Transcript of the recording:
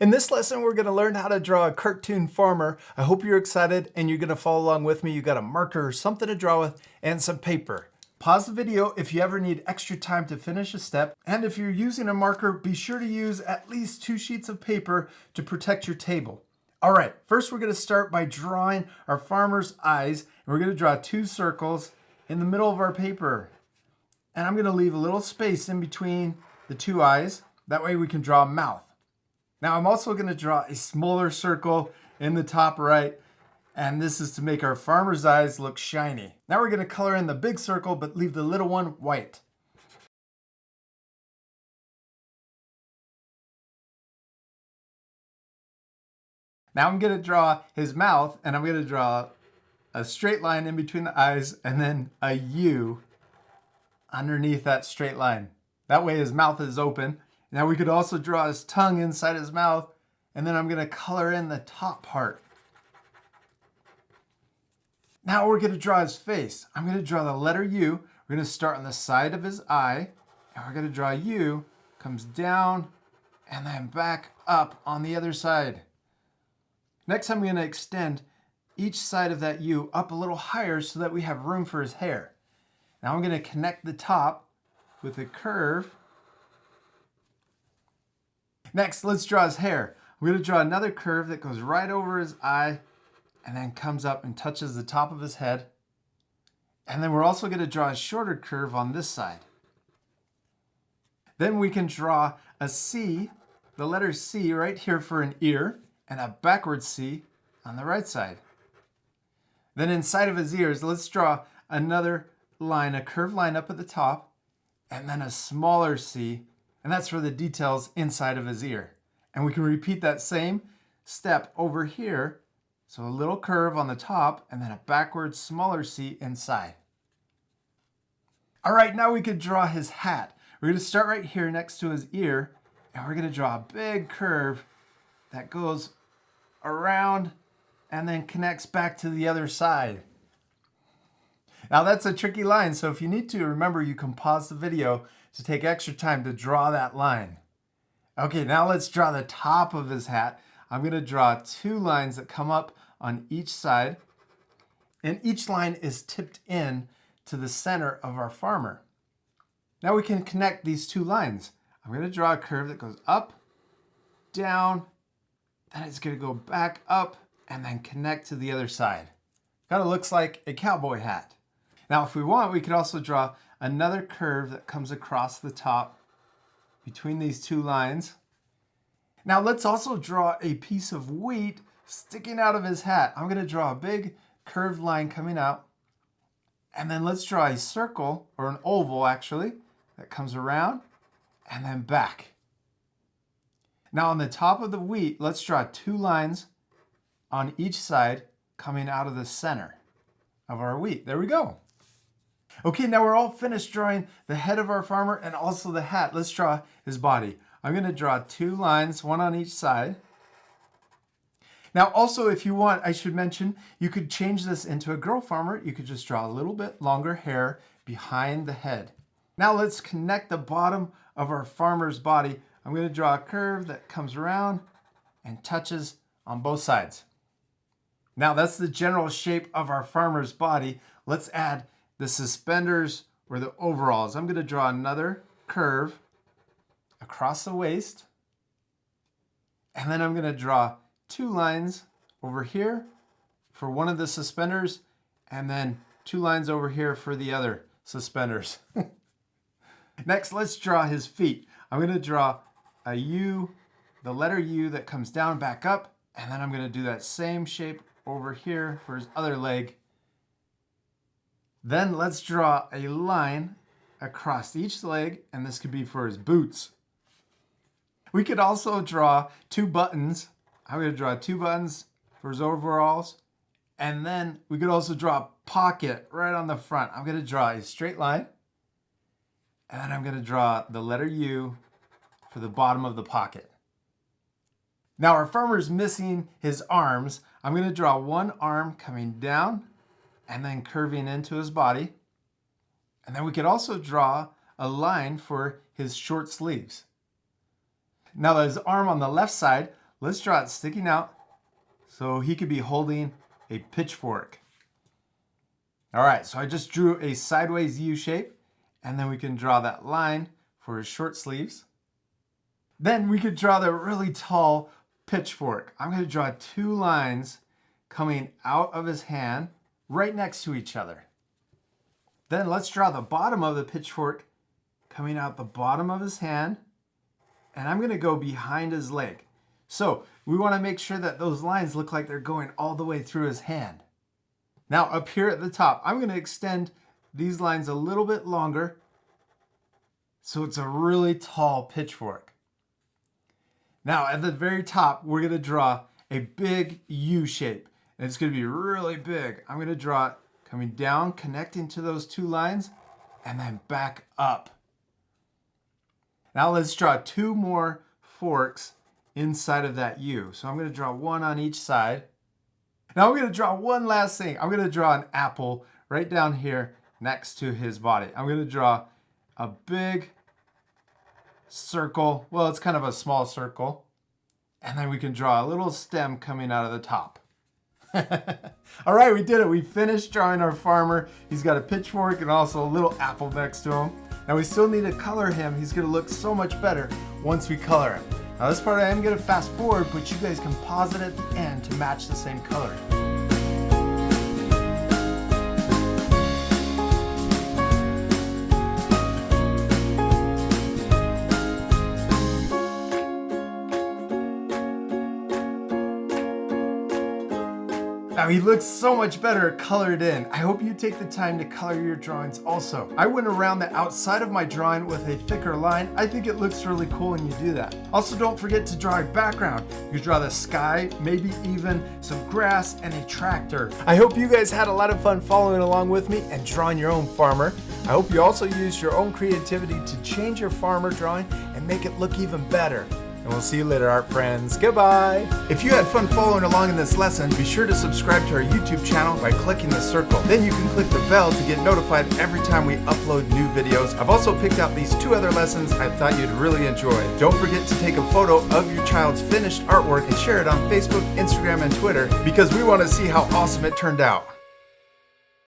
In this lesson, we're going to learn how to draw a cartoon farmer. I hope you're excited and you're going to follow along with me. You got a marker or something to draw with and some paper. Pause the video if you ever need extra time to finish a step. And if you're using a marker, be sure to use at least 2 sheets of paper to protect your table. All right, first we're going to start by drawing our farmer's eyes. And we're going to draw 2 circles in the middle of our paper. And I'm going to leave a little space in between the 2 eyes. That way we can draw a mouth. Now I'm also going to draw a smaller circle in the top right, and this is to make our farmer's eyes look shiny. Now we're going to color in the big circle, but leave the little one white. Now I'm going to draw his mouth, and I'm going to draw a straight line in between the eyes, and then a U underneath that straight line. That way his mouth is open. Now we could also draw his tongue inside his mouth, and then I'm going to color in the top part. Now we're going to draw his face. I'm going to draw the letter U. We're going to start on the side of his eye, and we're going to draw U, comes down, and then back up on the other side. Next, I'm going to extend each side of that U up a little higher so that we have room for his hair. Now I'm going to connect the top with a curve. Next, let's draw his hair. We're going to draw another curve that goes right over his eye and then comes up and touches the top of his head. And then we're also going to draw a shorter curve on this side. Then we can draw a C, the letter C right here for an ear, and a backward C on the right side. Then inside of his ears, let's draw another line, a curved line up at the top, and then a smaller C. And that's for the details inside of his ear. And we can repeat that same step over here. So a little curve on the top and then a backward smaller C inside. All right, now we could draw his hat. We're going to start right here next to his ear, and we're going to draw a big curve that goes around and then connects back to the other side. Now that's a tricky line, so if you need to, remember you can pause the video to take extra time to draw that line. Okay, now let's draw the top of his hat. I'm going to draw 2 lines that come up on each side, and each line is tipped in to the center of our farmer. Now we can connect these 2 lines. I'm going to draw a curve that goes up, down, then it's going to go back up, and then connect to the other side. Kind of looks like a cowboy hat. Now if we want, we could also draw another curve that comes across the top between these 2 lines. Now let's also draw a piece of wheat sticking out of his hat. I'm going to draw a big curved line coming out. And then let's draw a circle, or an oval actually, that comes around and then back. Now on the top of the wheat, let's draw 2 lines on each side coming out of the center of our wheat. There we go. Okay, now we're all finished drawing the head of our farmer and also the hat. Let's draw his body. I'm going to draw 2 lines, 1 on each side. Now also, if you want, I should mention, you could change this into a girl farmer. You could just draw a little bit longer hair behind the head. Now let's connect the bottom of our farmer's body. I'm going to draw a curve that comes around and touches on both sides. Now that's the general shape of our farmer's body. Let's add the suspenders or the overalls. I'm going to draw another curve across the waist. And then I'm going to draw 2 lines over here for one of the suspenders, and then 2 lines over here for the other suspenders. Next, let's draw his feet. I'm going to draw a U, the letter U that comes down, back up, and then I'm going to do that same shape over here for his other leg. Then let's draw a line across each leg, and this could be for his boots. We could also draw 2 buttons. I'm going to draw 2 buttons for his overalls, and then we could also draw a pocket right on the front. I'm going to draw a straight line, and then I'm going to draw the letter U for the bottom of the pocket. Now our farmer's missing his arms. I'm going to draw 1 arm coming down and then curving into his body. And then we could also draw a line for his short sleeves. Now his arm on the left side, let's draw it sticking out so he could be holding a pitchfork. All right, so I just drew a sideways U shape, and then we can draw that line for his short sleeves. Then we could draw the really tall pitchfork. I'm going to draw 2 lines coming out of his hand right next to each other. Then let's draw the bottom of the pitchfork coming out the bottom of his hand, and I'm going to go behind his leg. So we want to make sure that those lines look like they're going all the way through his hand. Now up here at the top, I'm going to extend these lines a little bit longer so it's a really tall pitchfork. Now at the very top, we're going to draw a big U shape, and it's going to be really big. I'm going to draw it coming down, connecting to those 2 lines, and then back up. Now let's draw 2 more forks inside of that U. So I'm going to draw 1 on each side. Now I'm going to draw one last thing. I'm going to draw an apple right down here next to his body. I'm going to draw a big circle. Well, it's kind of a small circle. And then we can draw a little stem coming out of the top. All right, we did it. We finished drawing our farmer. He's got a pitchfork and also a little apple next to him. Now we still need to color him. He's going to look so much better once we color him. Now this part I am going to fast forward, but you guys can pause it at the end to match the same color. Now he looks so much better colored in. I hope you take the time to color your drawings also. I went around the outside of my drawing with a thicker line. I think it looks really cool when you do that. Also, don't forget to draw a background. You draw the sky, maybe even some grass and a tractor. I hope you guys had a lot of fun following along with me and drawing your own farmer. I hope you also used your own creativity to change your farmer drawing and make it look even better. And we'll see you later, art friends. Goodbye. If you had fun following along in this lesson, be sure to subscribe to our YouTube channel by clicking the circle. Then you can click the bell to get notified every time we upload new videos. I've also picked out these 2 other lessons I thought you'd really enjoy. Don't forget to take a photo of your child's finished artwork and share it on Facebook, Instagram, and Twitter because we want to see how awesome it turned out.